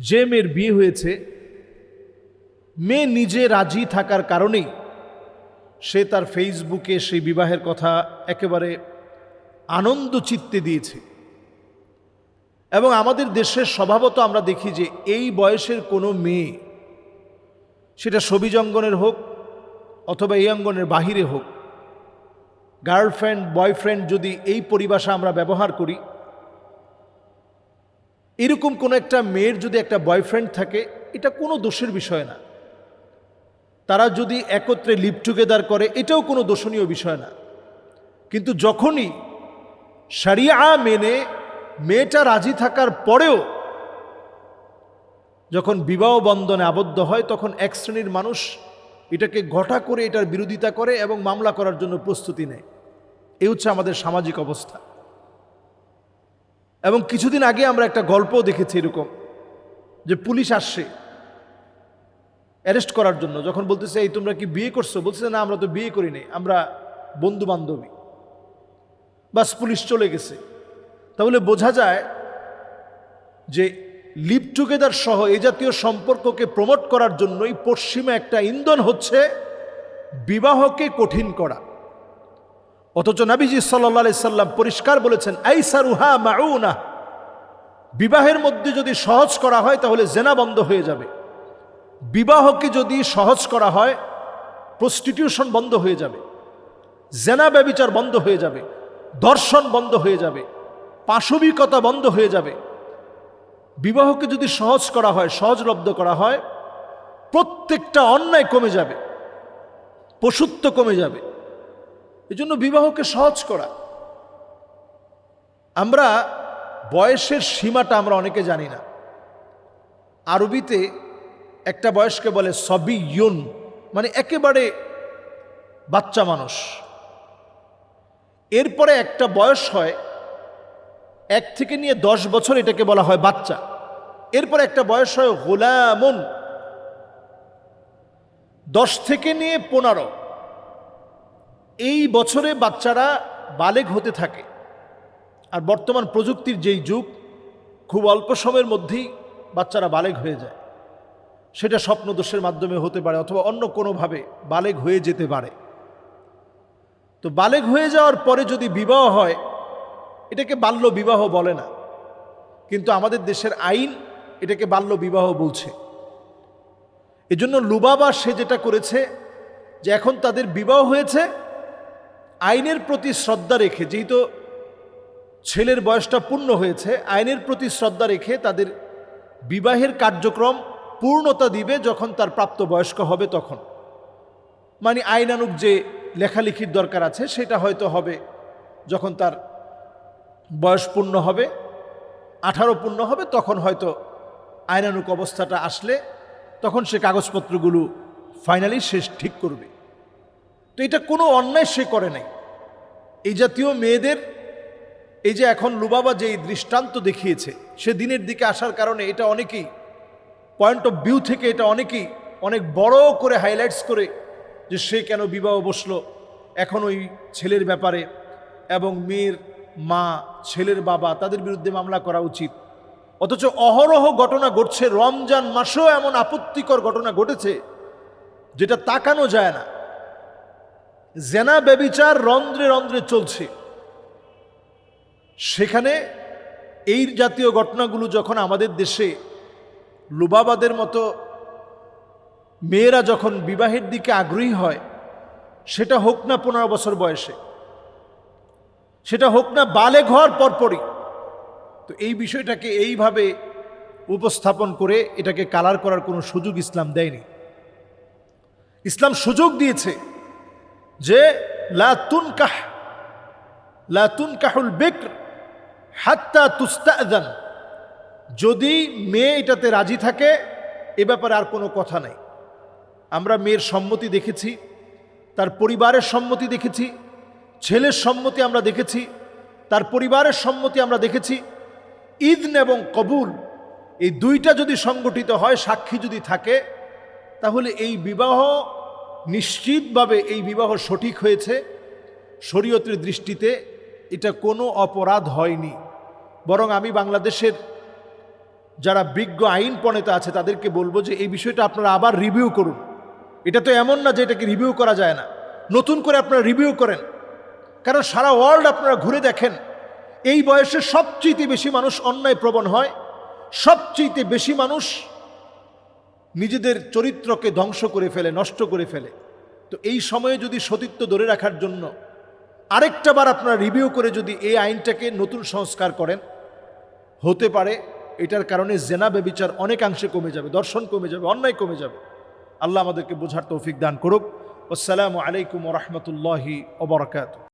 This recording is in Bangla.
যে মেয়ের বিয়ে হয়েছে, মেয়ে নিজে রাজি থাকার কারণেই সে তার ফেসবুকে সেই বিবাহের কথা একেবারে আনন্দ চিত্তে দিয়েছে। এবং আমাদের দেশের স্বভাবত আমরা দেখি যে এই বয়সের কোনো মেয়ে, সেটা সবিজ অঙ্গনের হোক অথবা এই অঙ্গনের বাহিরে হোক, গার্লফ্রেন্ড বয়ফ্রেন্ড যদি এই পরিভাষা আমরা ব্যবহার করি, এরকম কোনো একটা মেয়ের যদি একটা বয়ফ্রেন্ড থাকে, এটা কোনো দোষের বিষয় না। তারা যদি একত্রে লিভ টুগেদার করে, এটাও কোনো দোষণীয় বিষয় না। কিন্তু যখনই শরিয়া মেনে মেয়েটা রাজি থাকার পরেও যখন বিবাহ বন্ধনে আবদ্ধ হয়, তখন এক শ্রেণীর মানুষ এটাকে ঘটা করে এটার বিরোধিতা করে এবং মামলা করার জন্য প্রস্তুতি নেয়। এই হচ্ছে আমাদের সামাজিক অবস্থা। এবং কিছুদিন আগে আমরা একটা গল্পও দেখেছি এরকম, যে পুলিশ আসছে অ্যারেস্ট করার জন্য। যখন বলতেছে এই তোমরা কি বিয়ে করছো, বলতেছে না আমরা তো বিয়ে করিনি, আমরা বন্ধু বান্ধবী। বাস পুলিশ চলে গেছে। তাহলে বোঝা যায় যে লিভ টুগেদার সহ এই জাতীয় সম্পর্ককে প্রমোট করার জন্যই পশ্চিমে একটা ইন্ধন হচ্ছে বিবাহকে কঠিন করা। অথচ নবীজি সাল্লাল্লাহু আলাইহি সাল্লাম পরিষ্কার বলেছেন, আইসারুহা মাউনা, বিবাহের মধ্যে যদি সহজ করা হয় তাহলে জেনা বন্ধ হয়ে যাবে। বিবাহকে যদি সহজ করা হয়, প্রস্টিটিউশন বন্ধ হয়ে যাবে, জেনা ব্যভিচার বন্ধ হয়ে যাবে, ধর্ষণ বন্ধ হয়ে যাবে, পাশবিকতা বন্ধ হয়ে যাবে। বিবাহকে যদি সহজ করা হয়, সহজলব্ধ করা হয়, প্রত্যেকটা অন্যায় কমে যাবে, পশুত্ব কমে যাবে। এজন্য বিবাহকে সহজ করা। আমরা বয়সের সীমাটা আমরা অনেকে জানি না। আরবিতে একটা বয়সকে বলে সবিয়ুন, মানে একেবারে বাচ্চা মানুষ। এরপরে একটা বয়স হয় 1 থেকে নিয়ে 10 বছর, এটাকে বলা হয় বাচ্চা। এরপরে একটা বয়স হয় গোলামুন, 10 থেকে নিয়ে 15। এই বছরে বাচ্চারা বালেগ হতে থাকে। আর বর্তমান প্রযুক্তির যেই যুগ, খুব অল্প সময়ের মধ্যেই বাচ্চারা বালেগ হয়ে যায়। সেটা স্বপ্নদোষের মাধ্যমে হতে পারে অথবা অন্য কোনোভাবে বালেগ হয়ে যেতে পারে। তো বালেগ হয়ে যাওয়ার পরে যদি বিবাহ হয়, এটাকে বাল্য বিবাহ বলে না, কিন্তু আমাদের দেশের আইন এটাকে বাল্য বিবাহ বলছে। এজন্য লুবাবা সে যেটা করেছে, যে এখন তাদের বিবাহ হয়েছে, আইনের প্রতি শ্রদ্ধা রেখে, যেহেতু ছেলের বয়সটা পূর্ণ হয়েছে, আইনের প্রতি শ্রদ্ধা রেখে তাদের বিবাহের কার্যক্রম পূর্ণতা দিবে যখন তার প্রাপ্তবয়স্ক হবে তখন। মানে আইনানুগ যে লেখালেখির দরকার আছে সেটা হয়তো হবে যখন তার বয়স পূর্ণ হবে, 18 পূর্ণ হবে, তখন হয়তো আইনানুগ অবস্থাটা আসলে তখন সে কাগজপত্রগুলো ফাইনালি শেষ ঠিক করবে। তো এটা কোনো অন্যায় সে করে নাই। এই জাতীয় মেয়েদের এই যে এখন লুবাবা যেই দৃষ্টান্ত দেখিয়েছে, সে দিনের দিকে আসার কারণে এটা অনেকেই পয়েন্ট অফ ভিউ থেকে এটা অনেকেই অনেক বড় করে হাইলাইটস করে যে সে কেন বিবাহ বসলো এখন ওই ছেলের ব্যাপারে, এবং মেয়ের মা, ছেলের বাবা, তাদের বিরুদ্ধে মামলা করা উচিত। অথচ অহরহ ঘটনা ঘটছে, রমজান মাসেও এমন আপত্তিকর ঘটনা ঘটেছে যেটা তাকানো যায় না। জেনা ব্যভিচার রন্ধ্রে রন্ধ্রে চলছে। সেখানে এই জাতীয় ঘটনাগুলো যখন আমাদের দেশে লুবাবাদের মতো মেয়েরা যখন বিবাহের দিকে আগ্রহী হয়, সেটা হোক না 15 বছর বয়সে, সেটা হোক না বালেগ হওয়ার পরপরই, তো এই বিষয়টাকে এইভাবে উপস্থাপন করে এটাকে কালার করার কোনো সুযোগ ইসলাম দেয়নি। ইসলাম সুযোগ দিয়েছে যে লা তুনকাহুল বিক্র হাত্তা তুস্তাযান, যদি মেয়ে এটাতে রাজি থাকে এ ব্যাপারে আর কোনো কথা নাই। আমরা মেয়ের সম্মতি দেখেছি, তার পরিবারের সম্মতি দেখেছি, ছেলের সম্মতি আমরা দেখেছি, তার পরিবারের সম্মতি আমরা দেখেছি। ইذন এবং কবুল, এই দুইটা যদি সংগঠিত হয়, সাক্ষী যদি থাকে, তাহলে এই বিবাহ নিশ্চিতভাবে এই বিবাহ সঠিক হয়েছে। শরীয়তের দৃষ্টিতে এটা কোনো অপরাধ হয়নি। বরং আমি বাংলাদেশের যারা বিজ্ঞ আইন প্রণেতা আছে তাদেরকে বলবো যে এই বিষয়টা আপনারা আবার রিভিউ করুন। এটা তো এমন না যে এটাকে রিভিউ করা যায় না, নতুন করে আপনারা রিভিউ করেন। কারণ সারা ওয়ার্ল্ড আপনারা ঘুরে দেখেন, এই বয়সে সবচেয়ে বেশি মানুষ অন্যায় প্রবণ হয়, সবচেয়ে বেশি মানুষ নিজেদের চরিত্রকে ধ্বংস করে ফেলে, নষ্ট করে ফেলে। তো এই সময়ে যদি সতীত্ব ধরে রাখার জন্য আরেকটা বার আপনারা রিভিউ করে যদি এই আইনটাকে নতুন সংস্কার করেন, হতে পারে এটার কারণে জেনা ব্যভিচার অনেকাংশে কমে যাবে, দর্শন কমে যাবে, অন্যায় কমে যাবে। আল্লাহ আমাদেরকে বোঝার তৌফিক দান করুক। আসসালামু আলাইকুম ওয়া রাহমাতুল্লাহি ওয়া বারাকাতুহু।